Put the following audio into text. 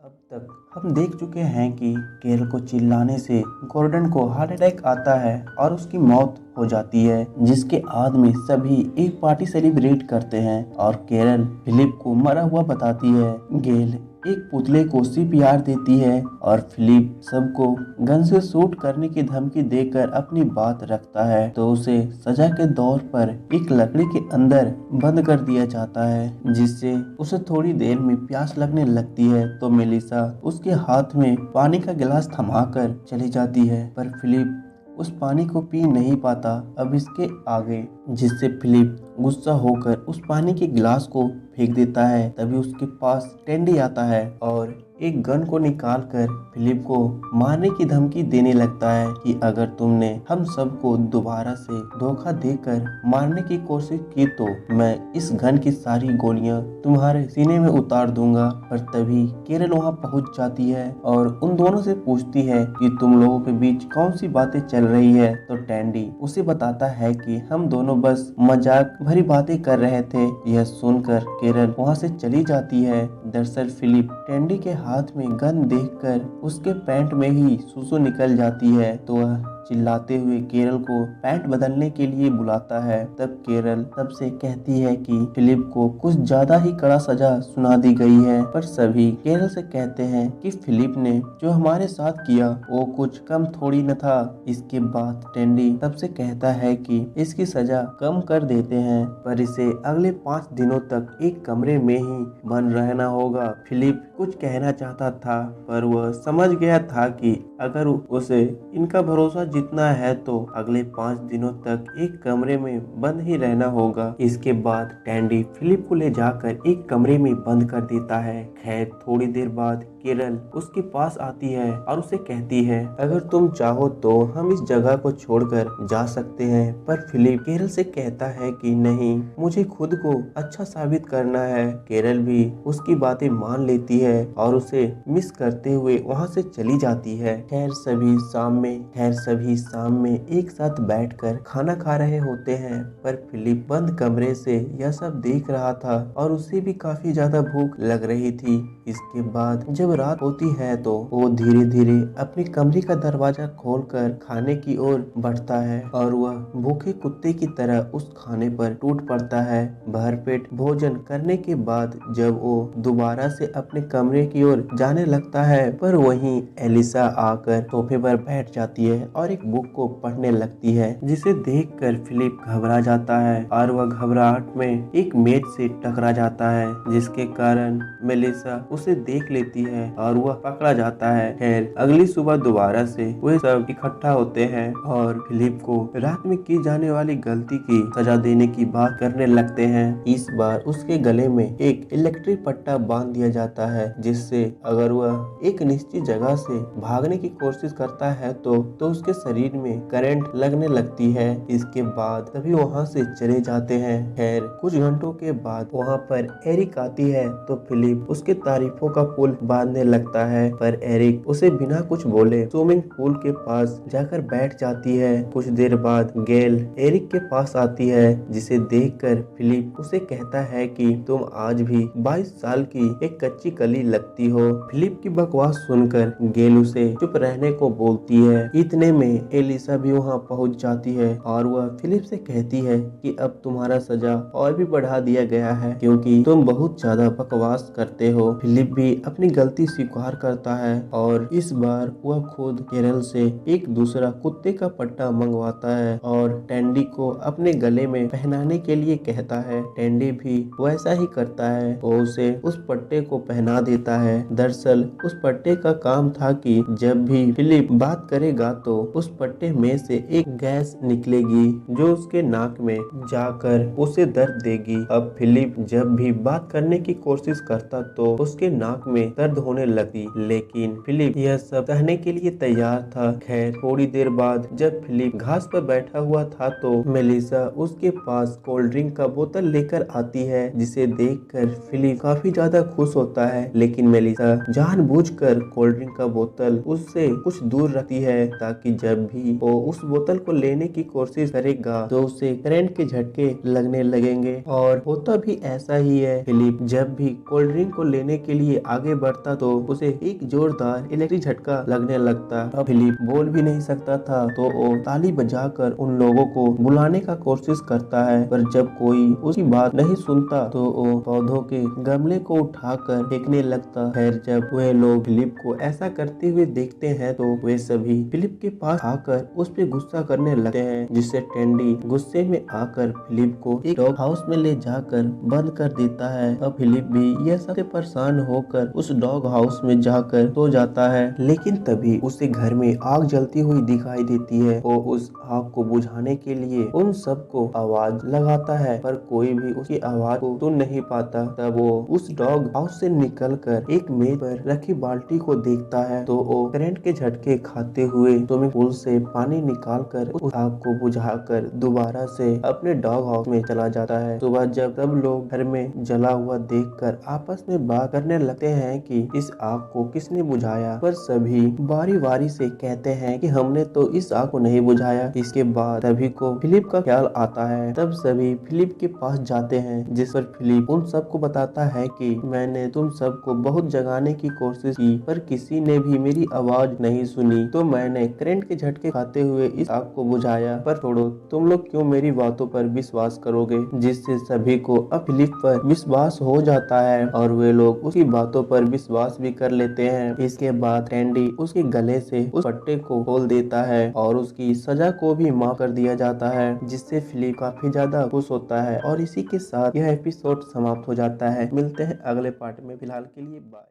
अब तक हम देख चुके हैं कि केरल को चिल्लाने से गॉर्डन को हार्ट अटैक आता है और उसकी मौत हो जाती है, जिसके बाद में सभी एक पार्टी सेलिब्रेट करते हैं और केरल फिलिप को मरा हुआ बताती है। गेल एक पुतले को सीपीआर देती है और फिलिप सबको गन से शूट करने की धमकी देकर अपनी बात रखता है, तो उसे सजा के तौर पर एक लकड़ी के अंदर बंद कर दिया जाता है, जिससे उसे थोड़ी देर में प्यास लगने लगती है। तो मेलिसा उसके हाथ में पानी का गिलास थमाकर चली जाती है, पर फिलिप उस पानी को पी नहीं पाता अब इसके आगे, जिससे फिलिप गुस्सा होकर उस पानी के गिलास को फेंक देता है। तभी उसके पास टेंडी आता है और एक गन को निकालकर फिलिप को मारने की धमकी देने लगता है कि अगर तुमने हम सबको दोबारा से धोखा देकर मारने की कोशिश की तो मैं इस गन की सारी गोलियां तुम्हारे सीने में उतार दूंगा। पर तभी केरल वहां पहुंच जाती है और उन दोनों से पूछती है कि तुम लोगों के बीच कौन सी बातें चल रही है। तो टेंडी उसे बताता है कि हम दोनों बस मजाक भरी बातें कर रहे थे। यह सुनकर केरल वहां से चली जाती है। दरअसल फिलिप टेंडी के हाथ में गन देखकर उसके पैंट में ही सुसु निकल जाती है, तो वह चिल्लाते हुए केरल को पैंट बदलने के लिए बुलाता है। तब केरल तब से कहती है कि फिलिप को कुछ ज्यादा ही कड़ा सजा सुना दी गई है, पर सभी केरल से कहते हैं कि फिलिप ने जो हमारे साथ किया वो कुछ कम थोड़ी न था। इसके बाद टेंडी तब से कहता है कि इसकी सजा कम कर देते हैं, पर इसे अगले 5 दिनों तक एक कमरे में ही बंद रहना होगा। फिलिप कुछ कहना चाहता था, पर वह समझ गया था कि अगर उसे इनका भरोसा जितना है तो अगले 5 दिनों तक एक कमरे में बंद ही रहना होगा। इसके बाद टेंडी फिलिप को ले जाकर एक कमरे में बंद कर देता है। खैर थोड़ी देर बाद केरल उसके पास आती है और उसे कहती है अगर तुम चाहो तो हम इस जगह को छोड़कर जा सकते हैं, पर फिलिप केरल से कहता है कि नहीं, मुझे खुद को अच्छा साबित करना है। केरल भी उसकी बातें मान लेती है और उसे मिस करते हुए वहां से चली जाती है। खैर सभी शाम में एक साथ बैठकर खाना खा रहे होते हैं, पर फिलिप बंद कमरे से यह सब देख रहा था और उसे भी काफी ज्यादा भूख लग रही थी। इसके बाद जब रात होती है तो वो धीरे धीरे अपने कमरे का दरवाजा खोलकर खाने की ओर बढ़ता है और वह भूखे कुत्ते की तरह उस खाने पर टूट पड़ता है। भरपेट भोजन करने के बाद जब वो दोबारा से अपने कमरे की ओर जाने लगता है, पर वहीं एलिसा आकर सोफे पर बैठ जाती है और एक बुक को पढ़ने लगती है, जिसे देखकर फिलिप घबरा जाता है और वह घबराहट में एक मेज से टकरा जाता है, जिसके कारण मेलिसा उसे देख लेती है और वह पकड़ा जाता है। खैर अगली सुबह दोबारा से वे सब इकट्ठा होते हैं और फिलिप को रात में की जाने वाली गलती की सजा देने की बात करने लगते हैं। इस बार उसके गले में एक इलेक्ट्रिक पट्टा बांध दिया जाता है, जिससे अगर वह एक निश्चित जगह से भागने की कोशिश करता है तो उसके शरीर में करंट लगने लगती है। इसके बाद सभी वहां से चले जाते हैं। खैर कुछ घंटों के बाद वहां पर एरिक आती है, तो फिलिप उसके तारीफों का पुल बांधने लगता है, पर एरिक उसे बिना कुछ बोले स्विमिंग पूल के पास जाकर बैठ जाती है। कुछ देर बाद गेल एरिक के पास आती है, जिसे देखकर फिलिप उसे कहता है कि तुम आज भी 22 साल की एक कच्ची कली लगती हो। फिलिप की बकवास सुनकर गेल उसे चुप रहने को बोलती है। इतने में एलिसा भी वहां पहुंच जाती है और वह फिलिप से कहती है कि अब तुम्हारा सजा और भी बढ़ा दिया गया है, क्योंकि तुम बहुत ज्यादा बकवास करते हो। फिलिप भी अपनी गलती स्वीकार करता है और इस बार वह खुद केरल से एक दूसरा कुत्ते का पट्टा मंगवाता है और टेंडी को अपने गले में पहनाने के लिए कहता है। टेंडी भी वैसा ही करता है, वो उसे उस पट्टे को पहना देता है। दरअसल उस पट्टे का काम था कि जब भी फिलिप बात करेगा तो उस पट्टे में से एक गैस निकलेगी जो उसके नाक में जाकर उसे दर्द देगी। अब फिलिप जब भी बात करने की कोशिश करता तो उसके नाक में दर्द होने लगी, लेकिन फिलिप यह सब सहने के लिए तैयार था। खैर थोड़ी देर बाद जब फिलिप घास पर बैठा हुआ था तो मेलिसा उसके पास पास कोल्ड ड्रिंक का बोतल लेकर आती है, जिसे देखकर फिलिप काफी ज्यादा खुश होता है। लेकिन मेलिसा जानबूझकर कोल्ड ड्रिंक का बोतल उससे कुछ दूर रखती है, ताकि जब भी वो उस बोतल को लेने की कोशिश करेगा तो उसे करंट के झटके लगने लगेंगे। और होता भी ऐसा ही है। फिलिप जब भी कोल्ड ड्रिंक को लेने के लिए आगे बढ़ता तो उसे एक जोरदार इलेक्ट्रिक झटका लगने लगता। अब फिलिप बोल भी नहीं सकता था, तो वो ताली बजाकर उन लोगों को बुलाने का कोशिश करता है, पर जब कोई उसकी बात नहीं सुनता तो वो पौधों के गमले को उठाकर फेंकने लगता है। जब वे लोग फिलिप को ऐसा करते हुए देखते हैं तो वे सभी फिलिप के पास आकर उस पर गुस्सा करने लगते हैं, जिससे टेंडी गुस्से में आकर फिलिप को एक डॉग हाउस में ले जाकर बंद कर देता है। अब फिलिप भी यह सबसे परेशान होकर उस डॉग हाउस में जाकर सो जाता है। लेकिन तभी उसे घर में आग जलती हुई दिखाई देती है। वो उस आग को बुझाने के लिए उन सबको आवाज लगाता है, पर कोई भी उसकी आवाज को सुन नहीं पाता। तब वो उस डॉग हाउस से निकलकर एक मेज पर रखी बाल्टी को देखता है, तो वो करंट के झटके खाते हुए स्विमिंग पूल से पानी निकालकर उस आग को बुझाकर दोबारा से अपने डॉग हाउस में चला जाता है। सुबह जब सब लोग घर में जला हुआ देखकर आपस में बात करने लगते हैं कि इस आग को किसने बुझाया, पर सभी बारी बारी से कहते हैं कि हमने तो इस आग को नहीं बुझाया। इसके बाद सभी को फिलिप का ख्याल आता है। तब सभी फिलिप के पास जाते हैं, जिस पर फिलिप उन सबको बताता है कि मैंने तुम सबको बहुत जगाने की कोशिश की, पर किसी ने भी मेरी आवाज नहीं सुनी, तो मैंने करंट के झटके खाते हुए इस आग को बुझाया। पर छोड़ो, तुम लोग क्यों मेरी बातों पर विश्वास करोगे। जिससे सभी को अब फिलिप पर विश्वास हो जाता है और वे लोग उसकी बातों पर विश्वास भी कर लेते हैं। इसके बाद टैंडी उसके गले से उस पट्टे को खोल देता है और उसकी सजा को भी माफ कर दिया जाता है, जिससे फिलिप काफी ज्यादा खुश होता है। और इसी के साथ यह एपिसोड समाप्त हो जाता है। मिलते हैं अगले पार्ट में, फिलहाल के लिए बाय।